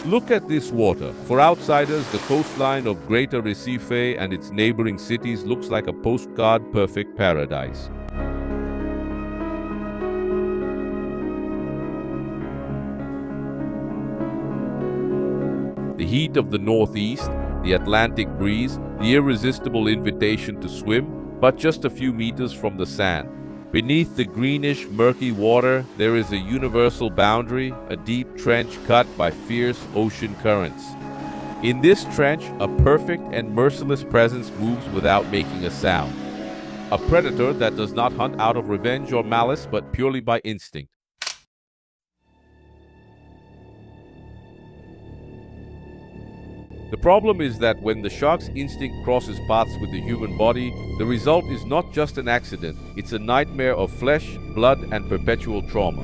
Look at this water. For outsiders, the coastline of Greater Recife and its neighboring cities looks like a postcard-perfect paradise. The heat of the northeast, the Atlantic breeze, the irresistible invitation to swim, but just a few meters from the sand. Beneath the greenish, murky water, there is a universal boundary, a deep trench cut by fierce ocean currents. In this trench, a perfect and merciless presence moves without making a sound. A predator that does not hunt out of revenge or malice, but purely by instinct. The problem is that when the shark's instinct crosses paths with the human body, the result is not just an accident, it's a nightmare of flesh, blood, and perpetual trauma.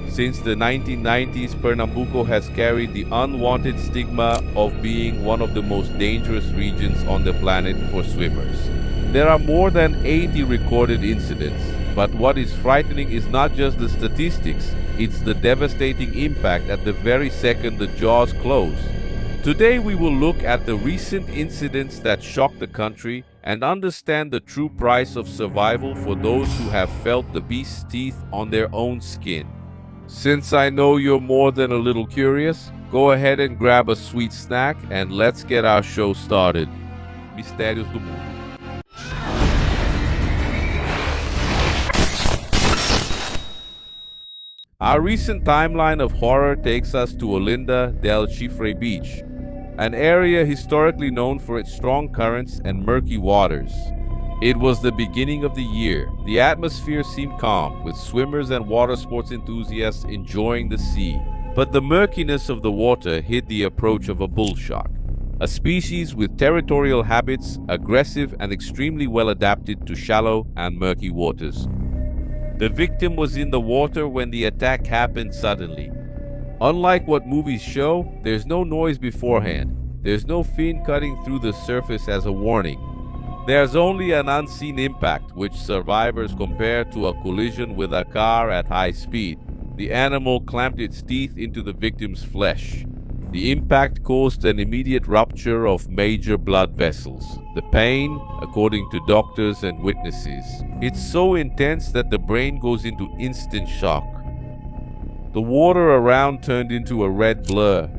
Since the 1990s, Pernambuco has carried the unwanted stigma of being one of the most dangerous regions on the planet for swimmers. There are more than 80 recorded incidents, but what is frightening is not just the statistics, it's the devastating impact at the very second the jaws close. Today we will look at the recent incidents that shocked the country and understand the true price of survival for those who have felt the beast's teeth on their own skin. Since I know you're more than a little curious, go ahead and grab a sweet snack and let's get our show started. Mistérios do Mundo. Our recent timeline of horror takes us to Olinda del Chifre Beach, an area historically known for its strong currents and murky waters. It was the beginning of the year. The atmosphere seemed calm, with swimmers and water sports enthusiasts enjoying the sea. But the murkiness of the water hid the approach of a bull shark, a species with territorial habits, aggressive and extremely well adapted to shallow and murky waters. The victim was in the water when the attack happened suddenly. Unlike what movies show, there's no noise beforehand. There's no fin cutting through the surface as a warning. There's only an unseen impact, which survivors compare to a collision with a car at high speed. The animal clamped its teeth into the victim's flesh. The impact caused an immediate rupture of major blood vessels. The pain, according to doctors and witnesses, it's so intense that the brain goes into instant shock. The water around turned into a red blur.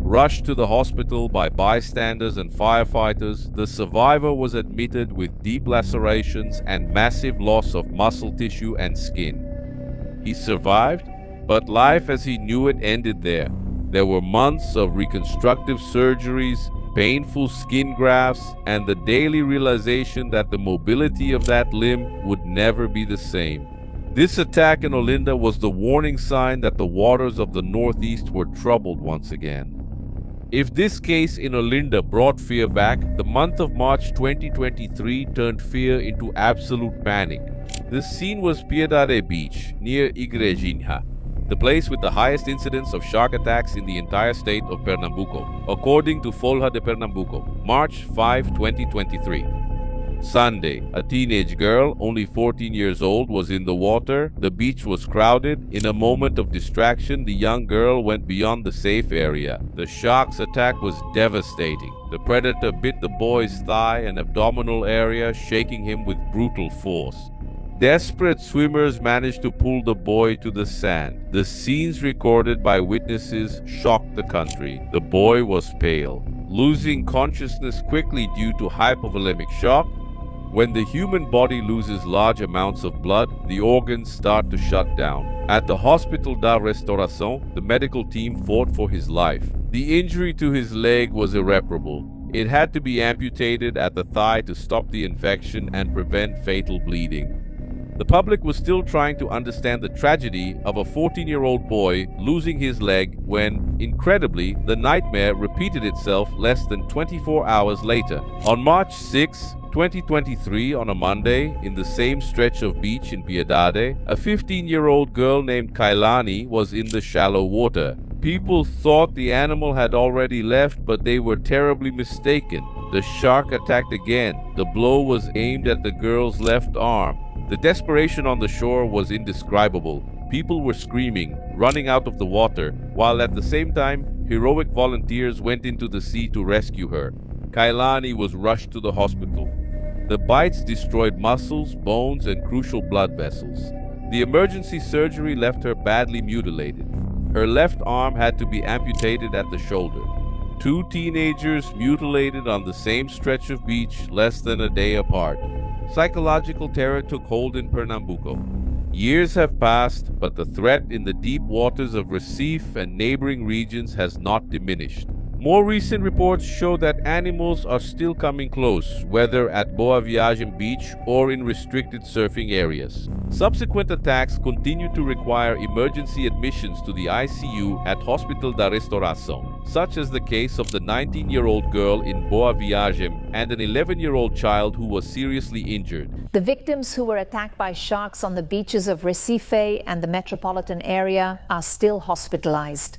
Rushed to the hospital by bystanders and firefighters, the survivor was admitted with deep lacerations and massive loss of muscle tissue and skin. He survived, but life as he knew it ended there. There were months of reconstructive surgeries, painful skin grafts, and the daily realization that the mobility of that limb would never be the same. This attack in Olinda was the warning sign that the waters of the Northeast were troubled once again. If this case in Olinda brought fear back, the month of March 2023 turned fear into absolute panic. The scene was Piedade Beach, near Igrejinha, the place with the highest incidence of shark attacks in the entire state of Pernambuco, according to Folha de Pernambuco, March 5, 2023. Sunday, a teenage girl, only 14 years old, was in the water. The beach was crowded. In a moment of distraction, the young girl went beyond the safe area. The shark's attack was devastating. The predator bit the boy's thigh and abdominal area, shaking him with brutal force. Desperate swimmers managed to pull the boy to the sand. The scenes recorded by witnesses shocked the country. The boy was pale, losing consciousness quickly due to hypovolemic shock. When the human body loses large amounts of blood, the organs start to shut down. At the Hospital da Restauração, the medical team fought for his life. The injury to his leg was irreparable. It had to be amputated at the thigh to stop the infection and prevent fatal bleeding. The public was still trying to understand the tragedy of a 14-year-old boy losing his leg when, incredibly, the nightmare repeated itself less than 24 hours later. On March 6, 2023, on a Monday, in the same stretch of beach in Piedade, a 15-year-old girl named Kailani was in the shallow water. People thought the animal had already left, but they were terribly mistaken. The shark attacked again. The blow was aimed at the girl's left arm. The desperation on the shore was indescribable. People were screaming, running out of the water, while at the same time, Heroic volunteers went into the sea to rescue her. Kailani was rushed to the hospital. The bites destroyed muscles, bones, and crucial blood vessels. The emergency surgery left her badly mutilated. Her left arm had to be amputated at the shoulder. Two teenagers mutilated on the same stretch of beach less than a day apart. Psychological terror took hold in Pernambuco. Years have passed, but the threat in the deep waters of Recife and neighboring regions has not diminished. More recent reports show that animals are still coming close, whether at Boa Viagem Beach or in restricted surfing areas. Subsequent attacks continue to require emergency admissions to the ICU at Hospital da Restauração, such as the case of the 19-year-old girl in Boa Viagem and an 11-year-old child who was seriously injured. The victims who were attacked by sharks on the beaches of Recife and the metropolitan area are still hospitalized.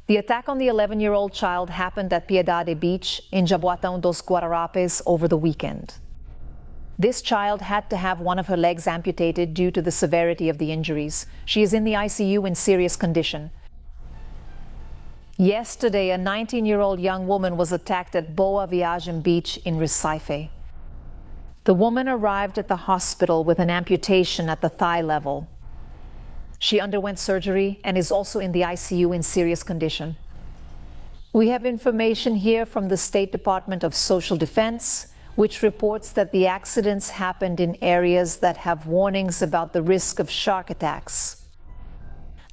The attack on the 11-year-old child happened at Piedade Beach in Jaboatão dos Guararapes over the weekend. This child had to have one of her legs amputated due to the severity of the injuries. She is in the ICU in serious condition. Yesterday, a 19-year-old young woman was attacked at Boa Viagem Beach in Recife. The woman arrived at the hospital with an amputation at the thigh level. She underwent surgery and is also in the ICU in serious condition. We have information here from the State Department of Social Defense, which reports that the accidents happened in areas that have warnings about the risk of shark attacks.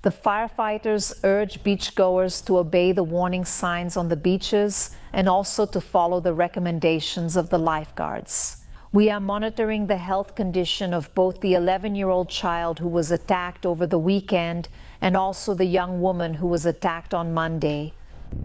The firefighters urge beachgoers to obey the warning signs on the beaches and also to follow the recommendations of the lifeguards. We are monitoring the health condition of both the 11-year-old child who was attacked over the weekend and also the young woman who was attacked on Monday.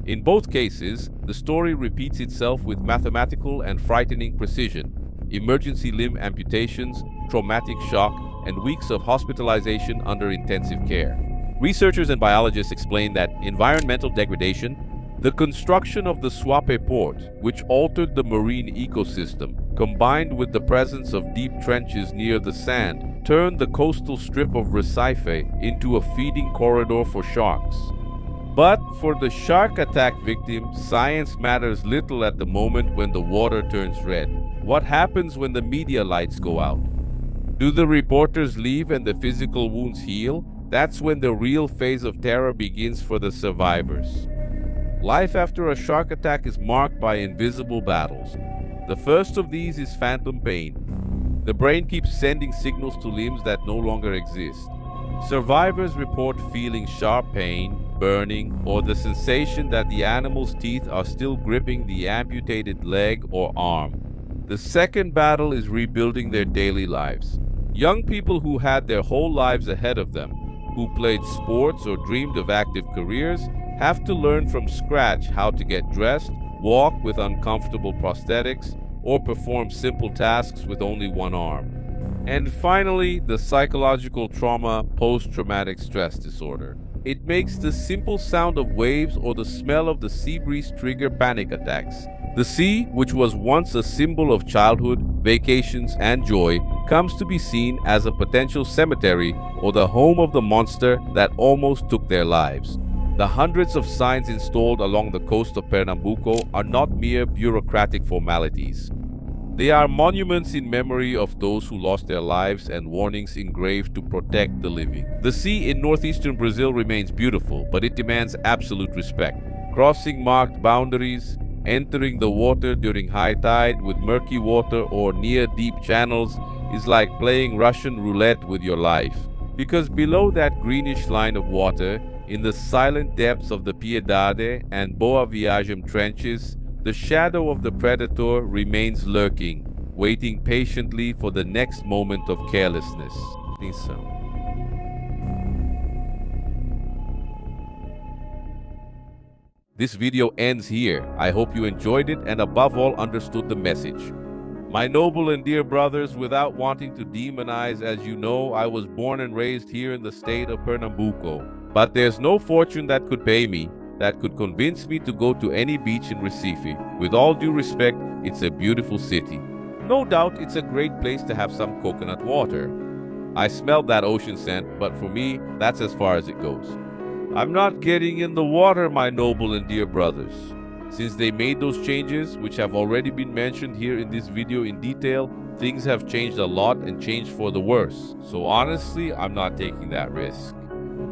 In both cases, the story repeats itself with mathematical and frightening precision. Emergency limb amputations, traumatic shock, and weeks of hospitalization under intensive care. Researchers and biologists explain that environmental degradation, the construction of the Suape port, which altered the marine ecosystem, combined with the presence of deep trenches near the sand, turned the coastal strip of Recife into a feeding corridor for sharks. But for the shark attack victim, science matters little at the moment when the water turns red. What happens when the media lights go out? Do the reporters leave and the physical wounds heal? That's when the real phase of terror begins for the survivors. Life after a shark attack is marked by invisible battles. The first of these is phantom pain. The brain keeps sending signals to limbs that no longer exist. Survivors report feeling sharp pain, burning, or the sensation that the animal's teeth are still gripping the amputated leg or arm. The second battle is rebuilding their daily lives. Young people who had their whole lives ahead of them, who played sports or dreamed of active careers, have to learn from scratch how to get dressed, walk with uncomfortable prosthetics, or perform simple tasks with only one arm. And finally, the psychological trauma post-traumatic stress disorder. It makes the simple sound of waves or the smell of the sea breeze trigger panic attacks. The sea, which was once a symbol of childhood, vacations, and joy, comes to be seen as a potential cemetery or the home of the monster that almost took their lives. The hundreds of signs installed along the coast of Pernambuco are not mere bureaucratic formalities. They are monuments in memory of those who lost their lives and warnings engraved to protect the living. The sea in northeastern Brazil remains beautiful, but it demands absolute respect. Crossing marked boundaries, entering the water during high tide with murky water or near deep channels is like playing Russian roulette with your life. Because below that greenish line of water, in the silent depths of the Piedade and Boa Viagem trenches, the shadow of the predator remains lurking, waiting patiently for the next moment of carelessness. This video ends here. I hope you enjoyed it and above all understood the message. My noble and dear brothers, without wanting to demonize, as you know, I was born and raised here in the state of Pernambuco. But there's no fortune that could pay me, that could convince me to go to any beach in Recife. With all due respect, it's a beautiful city. No doubt it's a great place to have some coconut water. I smelled that ocean scent, but for me, that's as far as it goes. I'm not getting in the water, my noble and dear brothers. Since they made those changes, which have already been mentioned here in this video in detail, things have changed a lot and changed for the worse. So honestly, I'm not taking that risk.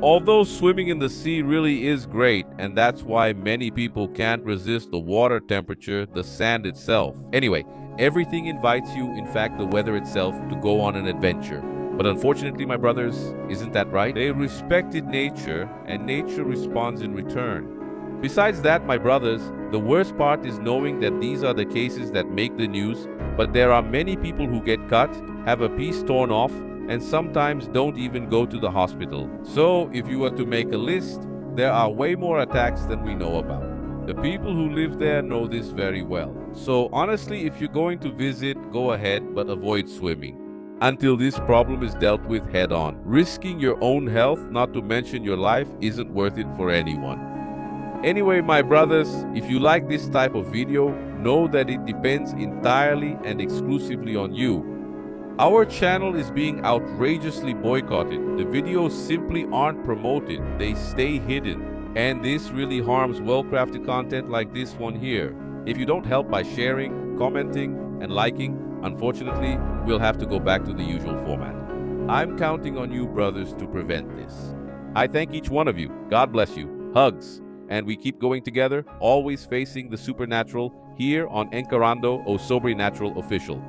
Although swimming in the sea really is great, and that's why many people can't resist the water temperature, the sand itself. Anyway, everything invites you, in fact the weather itself, to go on an adventure. But unfortunately, my brothers, isn't that right? They respected nature, and nature responds in return. Besides that, my brothers, the worst part is knowing that these are the cases that make the news, but there are many people who get cut, have a piece torn off, and sometimes don't even go to the hospital. So, if you were to make a list, there are way more attacks than we know about. The people who live there know this very well. So honestly, if you're going to visit, go ahead, but avoid swimming until this problem is dealt with head on. Risking your own health, not to mention your life, isn't worth it for anyone. Anyway, my brothers, if you like this type of video, know that it depends entirely and exclusively on you. Our channel is being outrageously boycotted. The videos simply aren't promoted, they stay hidden. And this really harms well-crafted content like this one here. If you don't help by sharing, commenting, and liking, unfortunately, we'll have to go back to the usual format. I'm counting on you, brothers, to prevent this. I thank each one of you. God bless you. Hugs. And we keep going together, always facing the supernatural, here on Encarando o Sobrenatural Official.